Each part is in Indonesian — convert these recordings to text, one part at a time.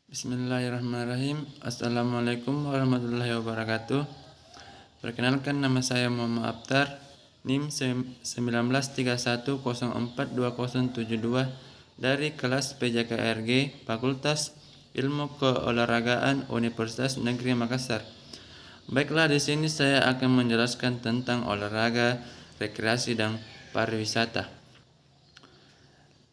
Bismillahirrahmanirrahim. Assalamualaikum warahmatullahi wabarakatuh. Perkenalkan, nama saya Muhammad Abtar, NIM 1931042072 dari kelas PJKRG Fakultas Ilmu Keolahragaan Universitas Negeri Makassar. Baiklah, di sini saya akan menjelaskan tentang olahraga, rekreasi, dan pariwisata.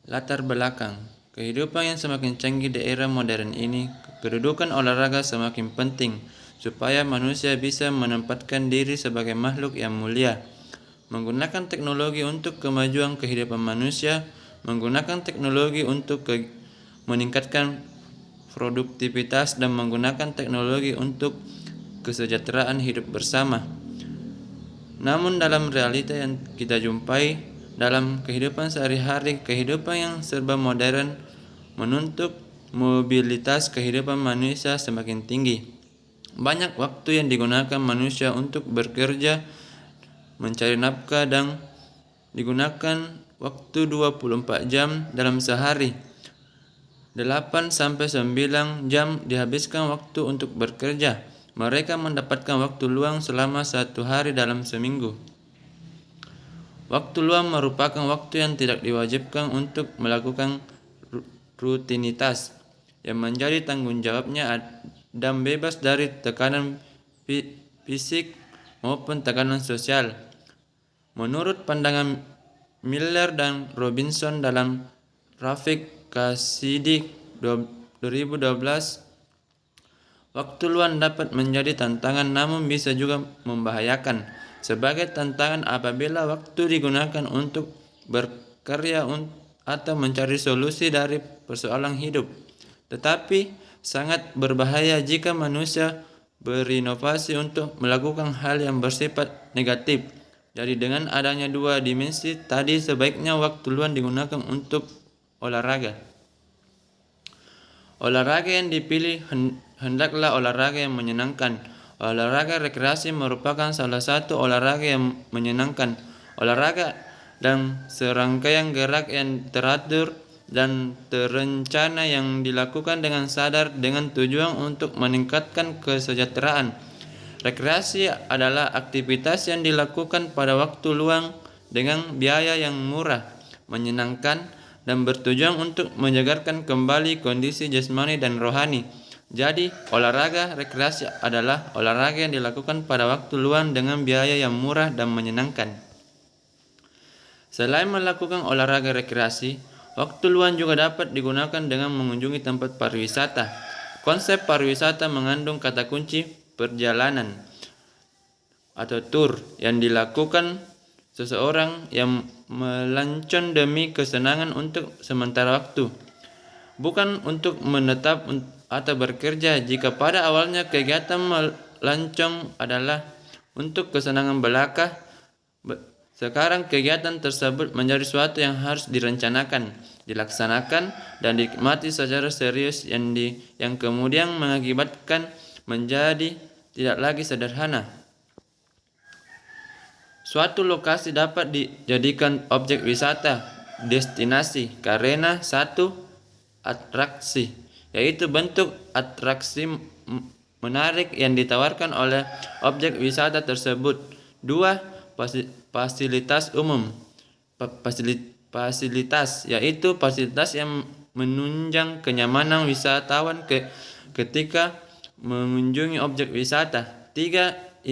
Latar belakang. Kehidupan yang semakin canggih di era modern ini, kedudukan olahraga semakin penting supaya manusia bisa menempatkan diri sebagai makhluk yang mulia. Menggunakan teknologi untuk kemajuan kehidupan manusia, menggunakan teknologi untuk meningkatkan produktivitas, dan menggunakan teknologi untuk kesejahteraan hidup bersama. Namun dalam realita yang kita jumpai dalam kehidupan sehari-hari, kehidupan yang serba modern menuntut mobilitas kehidupan manusia semakin tinggi. Banyak waktu yang digunakan manusia untuk bekerja, mencari nafkah, dan digunakan waktu 24 jam dalam sehari. 8-9 jam dihabiskan waktu untuk bekerja. Mereka mendapatkan waktu luang selama 1 hari dalam seminggu. Waktu luang merupakan waktu yang tidak diwajibkan untuk melakukan rutinitas yang menjadi tanggung jawabnya dan bebas dari tekanan fisik maupun tekanan sosial. Menurut pandangan Miller dan Robinson dalam Rafik Kasidi 2012, waktu luang dapat menjadi tantangan namun bisa juga membahayakan. Sebagai tantangan apabila waktu digunakan untuk berkarya atau mencari solusi dari persoalan hidup. Tetapi sangat berbahaya jika manusia berinovasi untuk melakukan hal yang bersifat negatif. Jadi dengan adanya dua dimensi tadi, sebaiknya waktu luang digunakan untuk olahraga. Olahraga yang dipilih hendaklah olahraga yang menyenangkan. Olahraga rekreasi merupakan salah satu olahraga yang menyenangkan. Olahraga dan serangkaian gerak yang teratur dan terencana yang dilakukan dengan sadar dengan tujuan untuk meningkatkan kesejahteraan. Rekreasi adalah aktivitas yang dilakukan pada waktu luang dengan biaya yang murah, menyenangkan, dan bertujuan untuk menyegarkan kembali kondisi jasmani dan rohani. Jadi, olahraga rekreasi adalah olahraga yang dilakukan pada waktu luang dengan biaya yang murah dan menyenangkan. Selain melakukan olahraga rekreasi, waktu luang juga dapat digunakan dengan mengunjungi tempat pariwisata. Konsep pariwisata mengandung kata kunci perjalanan atau tour yang dilakukan seseorang yang melancong demi kesenangan untuk sementara waktu, bukan untuk menetap atau bekerja. Jika pada awalnya kegiatan melancong adalah untuk kesenangan belaka, sekarang kegiatan tersebut menjadi suatu yang harus direncanakan, dilaksanakan, dan dinikmati secara serius yang kemudian mengakibatkan menjadi tidak lagi sederhana. Suatu lokasi dapat dijadikan objek wisata destinasi karena satu, atraksi, yaitu bentuk atraksi menarik yang ditawarkan oleh objek wisata tersebut. 2. Fasilitas umum. Fasilitas yaitu fasilitas yang menunjang kenyamanan wisatawan ketika mengunjungi objek wisata. 3.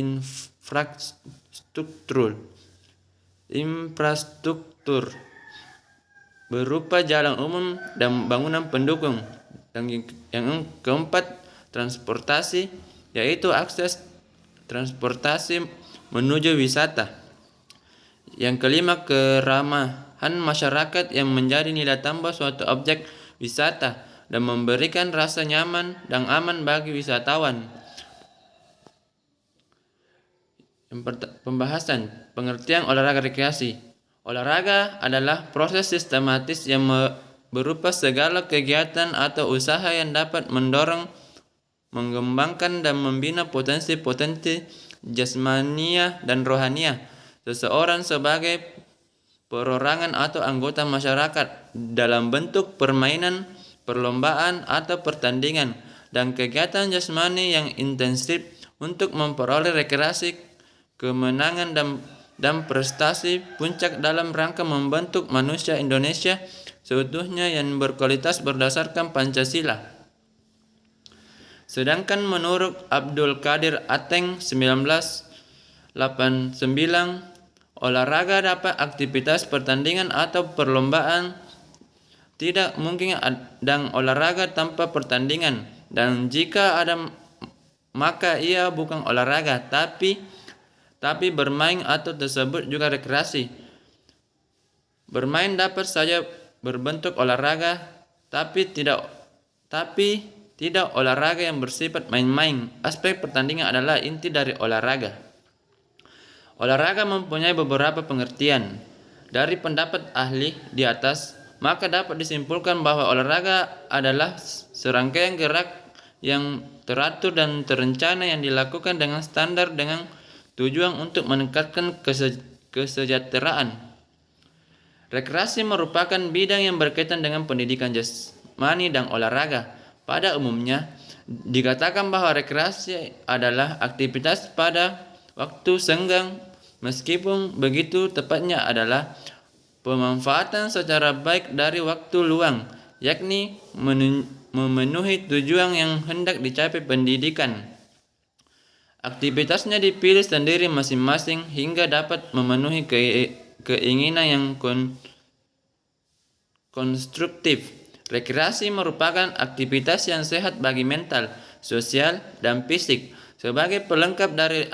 Infrastruktur berupa jalan umum dan bangunan pendukung. Dan yang keempat, transportasi, yaitu akses transportasi menuju wisata. Yang kelima, keramahan masyarakat yang menjadi nilai tambah suatu objek wisata dan memberikan rasa nyaman dan aman bagi wisatawan. Pembahasan pengertian olahraga rekreasi. Olahraga adalah proses sistematis yang berupa segala kegiatan atau usaha yang dapat mendorong, mengembangkan, dan membina potensi-potensi jasmania dan rohania seseorang sebagai perorangan atau anggota masyarakat dalam bentuk permainan, perlombaan atau pertandingan, dan kegiatan jasmani yang intensif untuk memperoleh rekreasi, kemenangan dan prestasi puncak dalam rangka membentuk manusia Indonesia seutuhnya yang berkualitas berdasarkan Pancasila. Sedangkan menurut Abdul Qadir Ateng 1989, olahraga dapat aktivitas pertandingan atau perlombaan tidak mungkin dan olahraga tanpa pertandingan, dan jika ada maka ia bukan olahraga tapi bermain atau tersebut juga rekreasi. Bermain dapat saja berbentuk olahraga tapi tidak olahraga yang bersifat main-main. Aspek pertandingan adalah inti dari olahraga. Olahraga mempunyai beberapa pengertian. Dari pendapat ahli di atas, maka dapat disimpulkan bahwa olahraga adalah serangkaian gerak yang teratur dan terencana yang dilakukan dengan standar dengan tujuan untuk meningkatkan kesejahteraan. Rekreasi merupakan bidang yang berkaitan dengan pendidikan jasmani dan olahraga. Pada umumnya, dikatakan bahwa rekreasi adalah aktivitas pada waktu senggang. Meskipun begitu, tepatnya adalah pemanfaatan secara baik dari waktu luang, yakni memenuhi tujuan yang hendak dicapai pendidikan. Aktivitasnya dipilih sendiri masing-masing hingga dapat memenuhi keinginan yang konstruktif. Rekreasi merupakan aktivitas yang sehat bagi mental, sosial, dan fisik sebagai pelengkap dari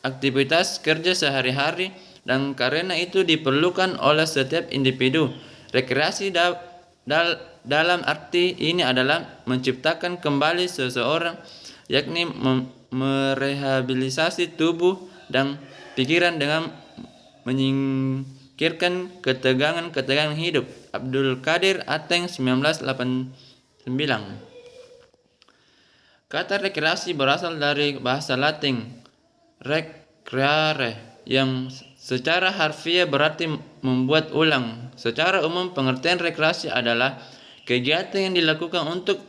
aktivitas kerja sehari-hari, dan karena itu diperlukan oleh setiap individu. Rekreasi dalam arti ini adalah menciptakan kembali seseorang, yakni merehabilitasi tubuh dan pikiran dengan menyingkirkan ketegangan hidup. Abdul Qadir Ateng 1989. Kata rekreasi berasal dari bahasa Latin recreare yang secara harfiah berarti membuat ulang. Secara umum pengertian rekreasi adalah kegiatan yang dilakukan untuk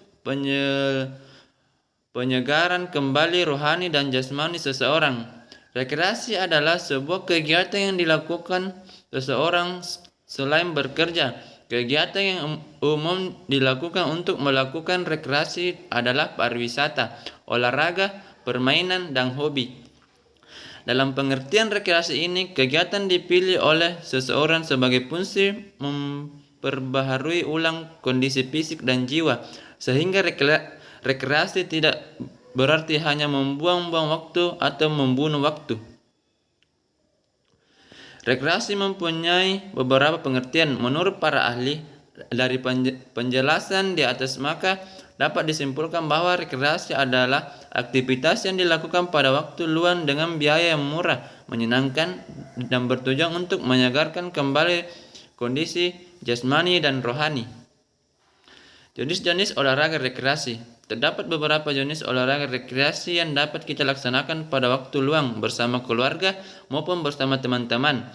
penyegaran kembali rohani dan jasmani seseorang. Rekreasi adalah sebuah kegiatan yang dilakukan seseorang selain bekerja. Kegiatan yang umum dilakukan untuk melakukan rekreasi adalah pariwisata, olahraga, permainan, dan hobi. Dalam pengertian rekreasi ini, kegiatan dipilih oleh seseorang sebagai fungsi memperbaharui ulang kondisi fisik dan jiwa, sehingga rekreasi tidak berarti hanya membuang-buang waktu atau membunuh waktu. Rekreasi mempunyai beberapa pengertian. Menurut para ahli, dari penjelasan di atas maka dapat disimpulkan bahwa rekreasi adalah aktivitas yang dilakukan pada waktu luang dengan biaya yang murah, menyenangkan, dan bertujuan untuk menyegarkan kembali kondisi jasmani dan rohani. Jenis-jenis olahraga rekreasi. Terdapat beberapa jenis olahraga rekreasi yang dapat kita laksanakan pada waktu luang bersama keluarga maupun bersama teman-teman.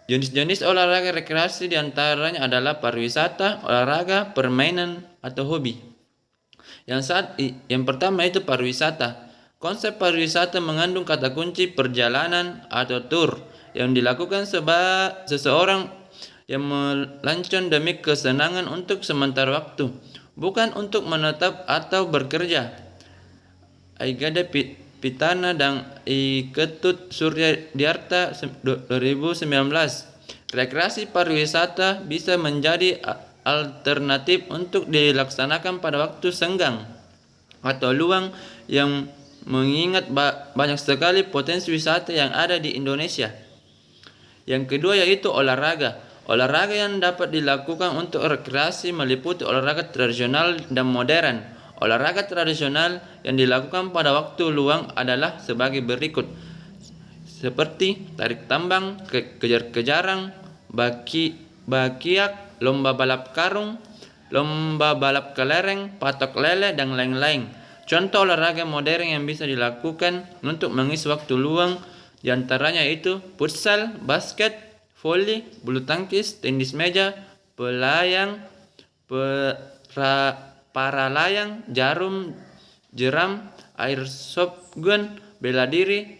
Jenis-jenis olahraga rekreasi diantaranya adalah pariwisata, olahraga, permainan, atau hobi. Yang pertama itu pariwisata. Konsep pariwisata mengandung kata kunci perjalanan atau tour yang dilakukan seseorang yang melancong demi kesenangan untuk sementara waktu, bukan untuk menetap atau bekerja. Aigada Pitana dan Ketut Surya-Diarta 2019. Rekreasi pariwisata bisa menjadi alternatif untuk dilaksanakan pada waktu senggang atau luang yang mengingat banyak sekali potensi wisata yang ada di Indonesia. Yang kedua yaitu olahraga. Olahraga yang dapat dilakukan untuk rekreasi meliputi olahraga tradisional dan modern. Olahraga tradisional yang dilakukan pada waktu luang adalah sebagai berikut, seperti tarik tambang, kejar-kejaran, bakiak, lomba balap karung, lomba balap kelereng, patok lele, dan lain-lain. Contoh olahraga modern yang bisa dilakukan untuk mengisi waktu luang diantaranya itu futsal, basket, voli, bulu tangkis, tenis meja, pelayang, para layang, jarum, jeram, airsoft gun, bela diri,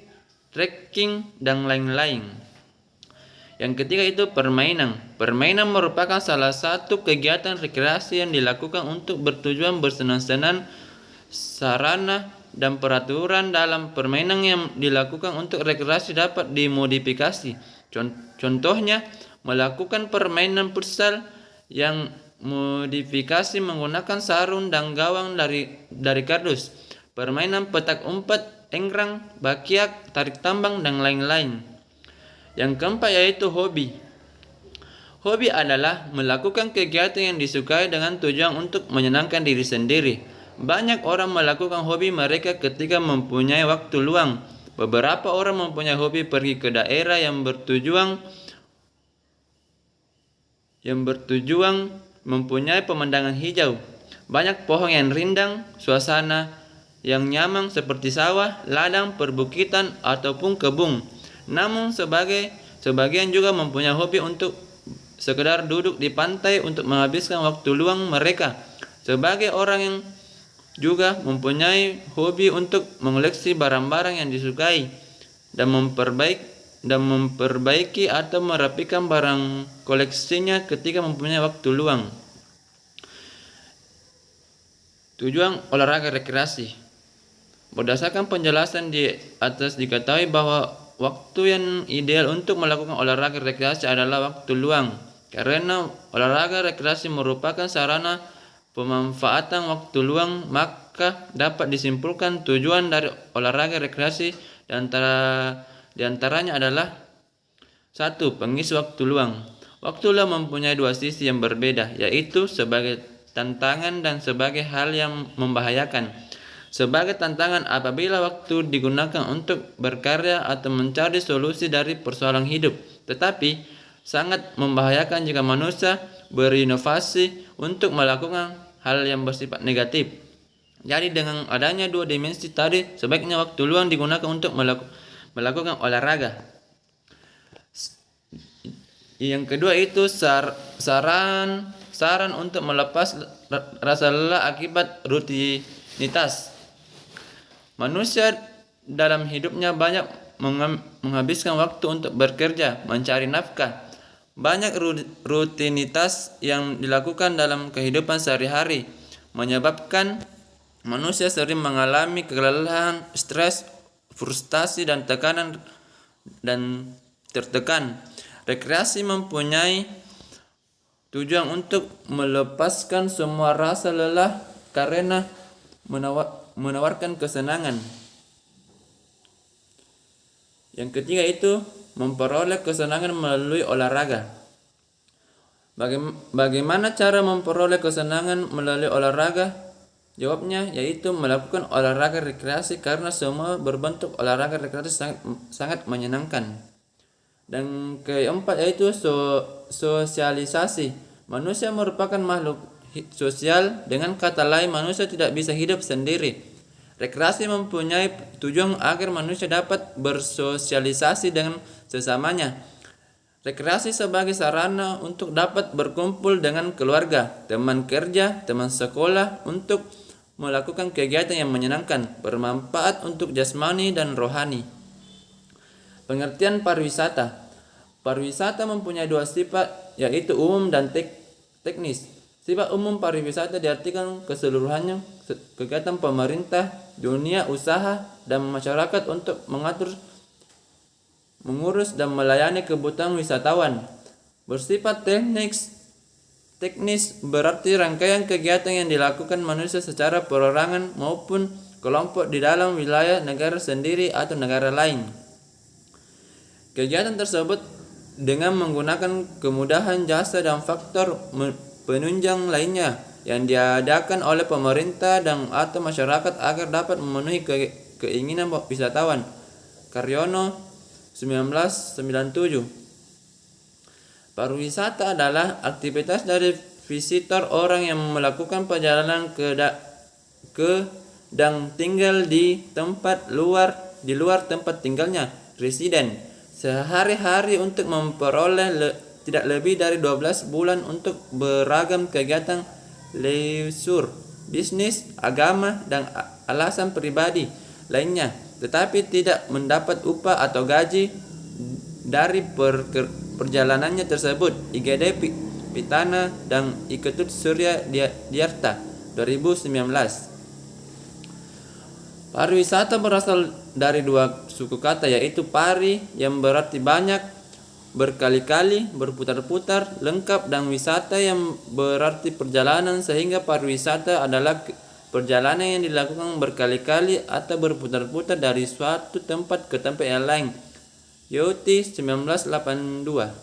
trekking, dan lain-lain. Yang ketiga itu permainan. Permainan merupakan salah satu kegiatan rekreasi yang dilakukan untuk bertujuan bersenang-senang. Sarana dan peraturan dalam permainan yang dilakukan untuk rekreasi dapat dimodifikasi. Contohnya, melakukan permainan futsal yang modifikasi menggunakan sarung dan gawang dari kardus, permainan petak umpet, enggrang, bakiak, tarik tambang, dan lain-lain. Yang keempat yaitu hobi. Hobi adalah melakukan kegiatan yang disukai dengan tujuan untuk menyenangkan diri sendiri. Banyak orang melakukan hobi mereka ketika mempunyai waktu luang. Beberapa orang mempunyai hobi pergi ke daerah yang bertujuan mempunyai pemandangan hijau, banyak pohon yang rindang, suasana yang nyaman seperti sawah, ladang, perbukitan, ataupun kebun. Namun sebagian juga mempunyai hobi untuk sekedar duduk di pantai untuk menghabiskan waktu luang mereka. Sebagai orang yang juga mempunyai hobi untuk mengoleksi barang-barang yang disukai dan memperbaiki atau merapikan barang koleksinya ketika mempunyai waktu luang. Tujuan olahraga rekreasi. Berdasarkan penjelasan di atas diketahui bahwa waktu yang ideal untuk melakukan olahraga rekreasi adalah waktu luang. Karena olahraga rekreasi merupakan sarana pemanfaatan waktu luang, maka dapat disimpulkan tujuan dari olahraga rekreasi di antaranya adalah 1. Pengisi waktu luang. Waktu luang mempunyai dua sisi yang berbeda, yaitu sebagai tantangan dan sebagai hal yang membahayakan. Sebagai tantangan apabila waktu digunakan untuk berkarya atau mencari solusi dari persoalan hidup, tetapi sangat membahayakan jika manusia berinovasi untuk melakukan hal yang bersifat negatif. Jadi dengan adanya dua dimensi tadi, sebaiknya waktu luang digunakan untuk melakukan olahraga. Yang kedua itu saran untuk melepas rasa lelah akibat rutinitas. Manusia dalam hidupnya banyak menghabiskan waktu untuk bekerja, mencari nafkah. Banyak rutinitas yang dilakukan dalam kehidupan sehari-hari menyebabkan manusia sering mengalami kelelahan, stres, frustasi, dan tekanan dan tertekan. Rekreasi mempunyai tujuan untuk melepaskan semua rasa lelah karena menawarkan kesenangan. Yang ketiga itu memperoleh kesenangan melalui olahraga. Bagaimana cara memperoleh kesenangan melalui olahraga? Jawabnya yaitu melakukan olahraga rekreasi, karena semua berbentuk olahraga rekreasi sangat menyenangkan. Dan keempat yaitu sosialisasi. Manusia merupakan makhluk sosial. Dengan kata lain, manusia tidak bisa hidup sendiri. Rekreasi mempunyai tujuan agar manusia dapat bersosialisasi dengan sesamanya. Rekreasi sebagai sarana untuk dapat berkumpul dengan keluarga, teman kerja, teman sekolah untuk melakukan kegiatan yang menyenangkan, bermanfaat untuk jasmani dan rohani. Pengertian pariwisata. Pariwisata mempunyai dua sifat, yaitu umum dan teknis. Sifat umum pariwisata diartikan keseluruhannya kegiatan pemerintah, dunia usaha, dan masyarakat untuk mengurus dan melayani kebutuhan wisatawan. Bersifat teknis berarti rangkaian kegiatan yang dilakukan manusia secara perorangan maupun kelompok di dalam wilayah negara sendiri atau negara lain. Kegiatan tersebut dengan menggunakan kemudahan, jasa, dan faktor penunjang lainnya yang diadakan oleh pemerintah dan atau masyarakat agar dapat memenuhi keinginan wisatawan. Karyono 1997. Pariwisata adalah aktivitas dari visitor, orang yang melakukan perjalanan ke dan tinggal di luar tempat tinggalnya, residen, sehari-hari untuk memperoleh tidak lebih dari 12 bulan untuk beragam kegiatan leisure, bisnis, agama, dan alasan pribadi lainnya, tetapi tidak mendapat upah atau gaji dari perjalanannya tersebut. IGD Pitana dan Iketut Surya Diyarta 2019. Pariwisata berasal dari dua suku kata, yaitu pari yang berarti banyak, berkali-kali, berputar-putar, lengkap, dan wisata yang berarti perjalanan, sehingga pariwisata adalah perjalanan yang dilakukan berkali-kali atau berputar-putar dari suatu tempat ke tempat yang lain. Yoti 1982.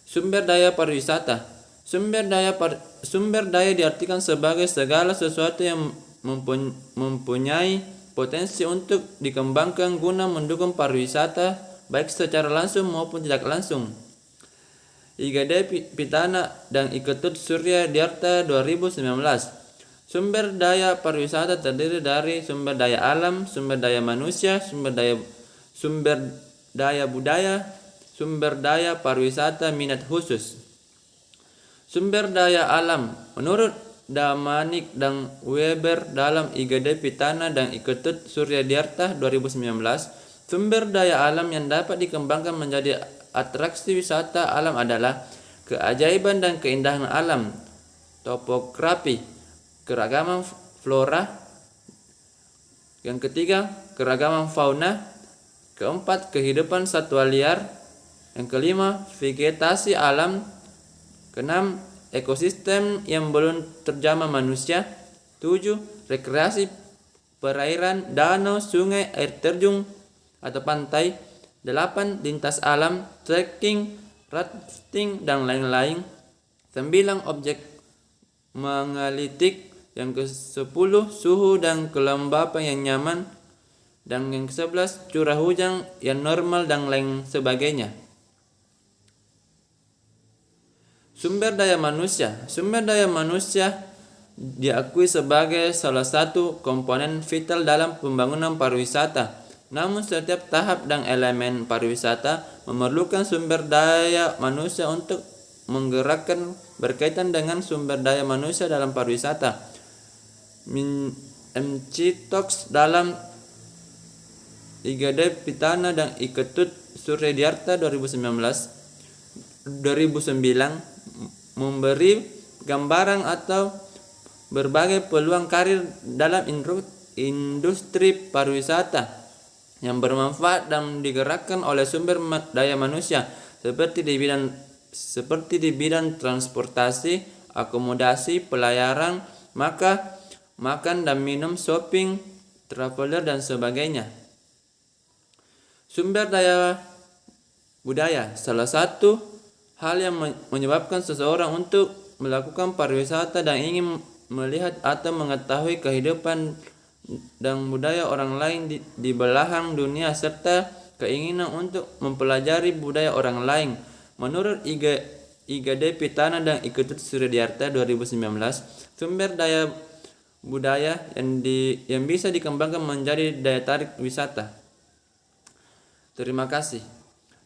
Sumber daya pariwisata. Sumber daya diartikan sebagai segala sesuatu yang mempunyai potensi untuk dikembangkan guna mendukung pariwisata baik secara langsung maupun tidak langsung. IGD Pitana dan Iketut Surya Diyarta 2019. Sumber daya pariwisata terdiri dari sumber daya alam, sumber daya manusia, sumber daya budaya, sumber daya pariwisata minat khusus. Sumber daya alam. Menurut Damanik dan Weber dalam IGD Pitana dan Iketut Surya Diyarta 2019, sumber daya alam yang dapat dikembangkan menjadi atraksi wisata alam adalah keajaiban dan keindahan alam, topografi, keragaman flora, yang ketiga keragaman fauna, keempat kehidupan satwa liar, yang kelima vegetasi alam, keenam ekosistem yang belum terjamah manusia, 7 rekreasi perairan, danau, sungai, air terjun atau pantai, 8 lintas alam, trekking, rafting, dan lain-lain, 9 objek menggelitik, yang ke-10 suhu dan kelembapan yang nyaman, dan yang ke-11 curah hujan yang normal, dan lain sebagainya. Sumber daya manusia. Sumber daya manusia diakui sebagai salah satu komponen vital dalam pembangunan pariwisata. Namun setiap tahap dan elemen pariwisata memerlukan sumber daya manusia untuk menggerakkan. Berkaitan dengan sumber daya manusia dalam pariwisata, MC dalam IGD Pitana dan Iketut Surya Diyarta 2009 memberi gambaran atau berbagai peluang karir dalam industri pariwisata yang bermanfaat dan digerakkan oleh sumber daya manusia seperti di bidang transportasi, akomodasi, pelayaran, makan dan minum, shopping, traveler, dan sebagainya. Sumber daya budaya. Salah satu hal yang menyebabkan seseorang untuk melakukan pariwisata dan ingin melihat atau mengetahui kehidupan dan budaya orang lain di belahan dunia, serta keinginan untuk mempelajari budaya orang lain. Menurut IGD Pitana dan Iketut Surya Diyarta 2019, sumber daya budaya yang bisa dikembangkan menjadi daya tarik wisata. Terima kasih.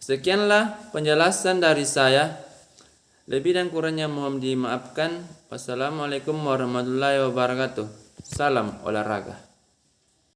Sekianlah penjelasan dari saya. Lebih dan kurangnya mohon dimaafkan. Wassalamualaikum warahmatullahi wabarakatuh. Salam olahraga.